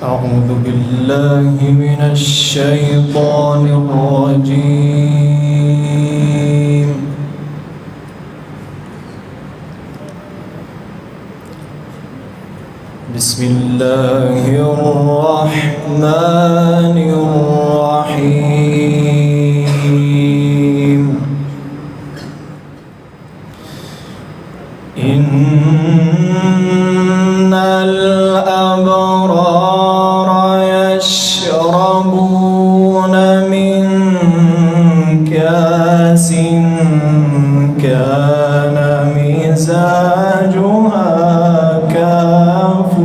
أعوذ بالله من الشيطان الرجيم. بسم الله الرحمن الرحيم. إن الأبرار يشربون من كأس كان مزاجها كافورا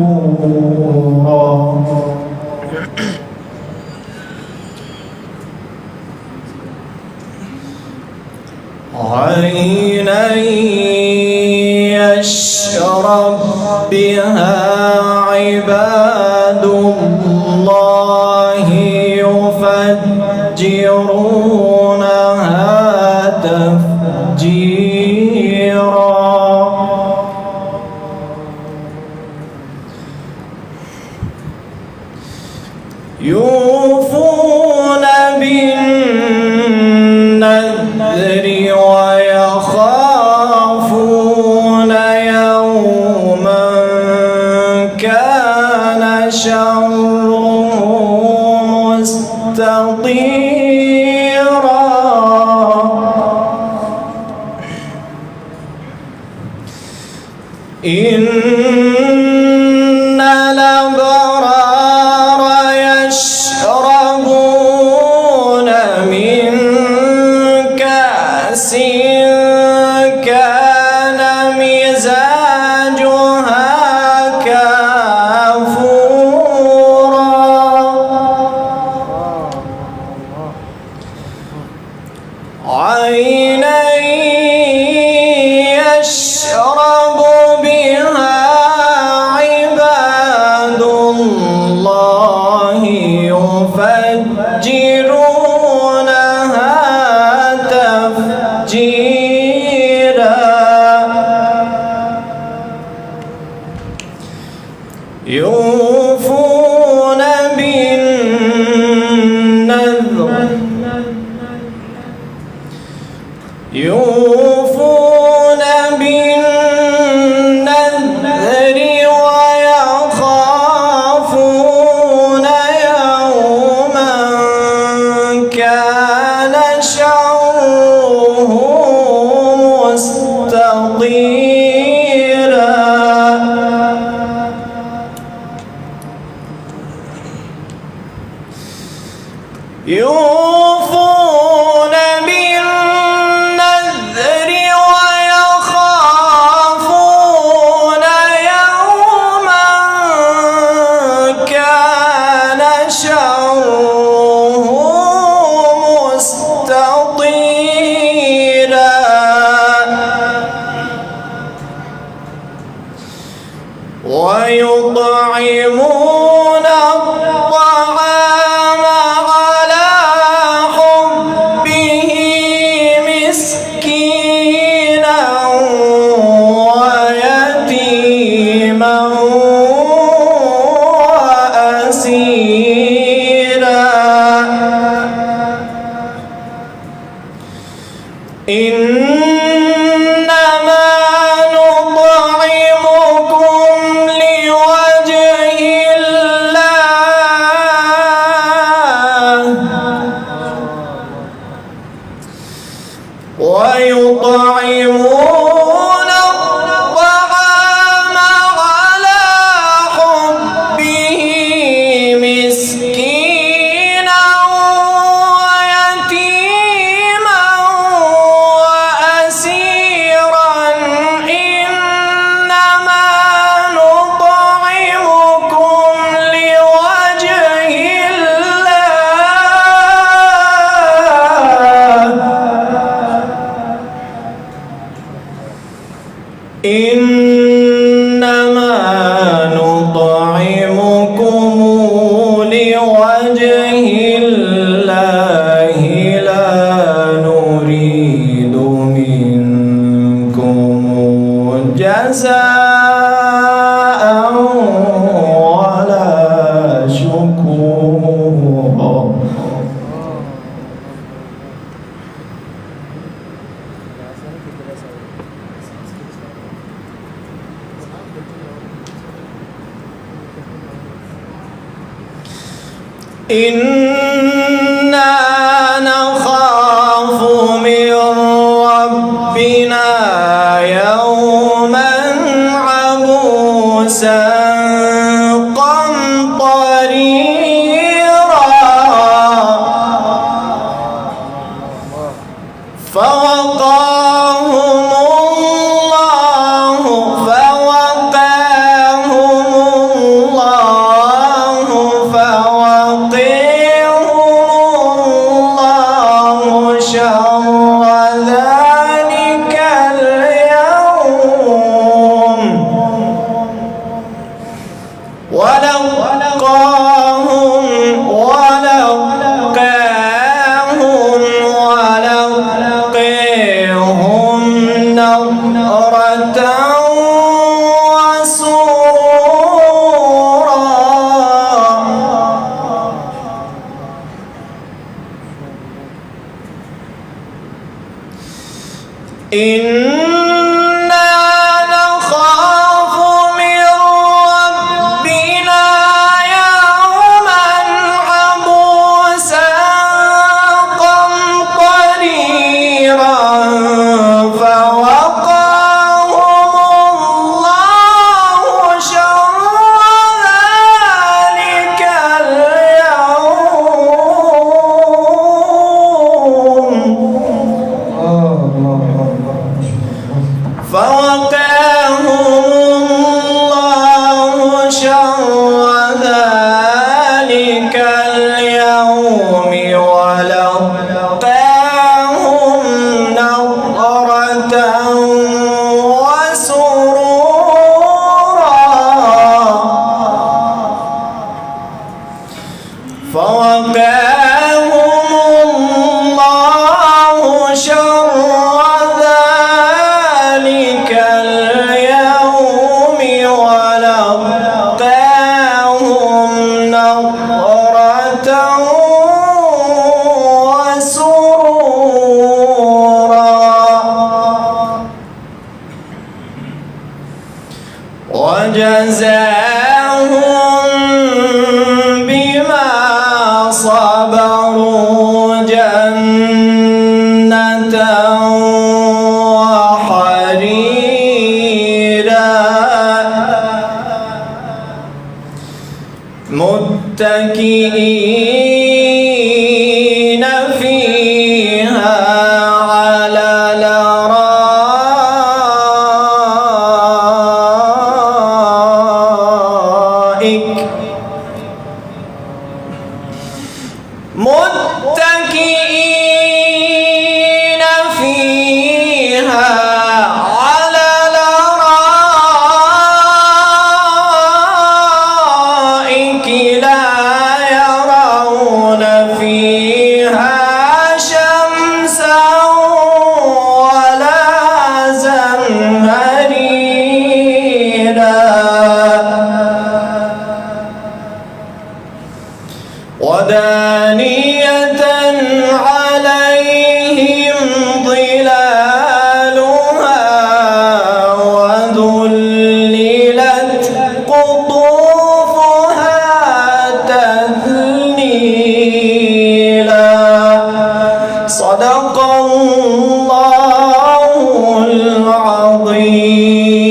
عينا يشرب بها عباد الله يفجرونها تفجيرا. يوفون بالنذر ويخافون يوما كان شره مستطيرا. إن الأبرار يشربون من كأس كان مزاجها كافورا عينا يشرب بها عباد الله يفجرونها تفجيرا. يوفون بالنذر ويخافون يوما كان شره مستطيرا. يوفون بالنذر ويخافون يوما كان شره مستطيرا. ويطعمون الطعام على حبه مسكينا ويتيما وأسيرا. إنما نطعمكم لوجه الله ويطعمون الطعام على حبه إنا نخاف من ربنا يوما عبوسا قمطريرا فوقاهم إنا نخاف من ربنا يوما عبوسا قمطريرا فوقاهم الله شر ذلك فوقاهم الله شر ذلك اليوم ولقاهم نضرة وسرورا فوقاهم الله شر اليوم ولقاهم نضرة وسرورا وجزاهم بما صبروا جنة متكئين فيها على الأرائك متكئين فيها على الأرائك لا يرون فيها شمسا ولا زمهريرا ودانية عليهم ظلالها وذللت قطوفها تذليلا صدق الله العظيم.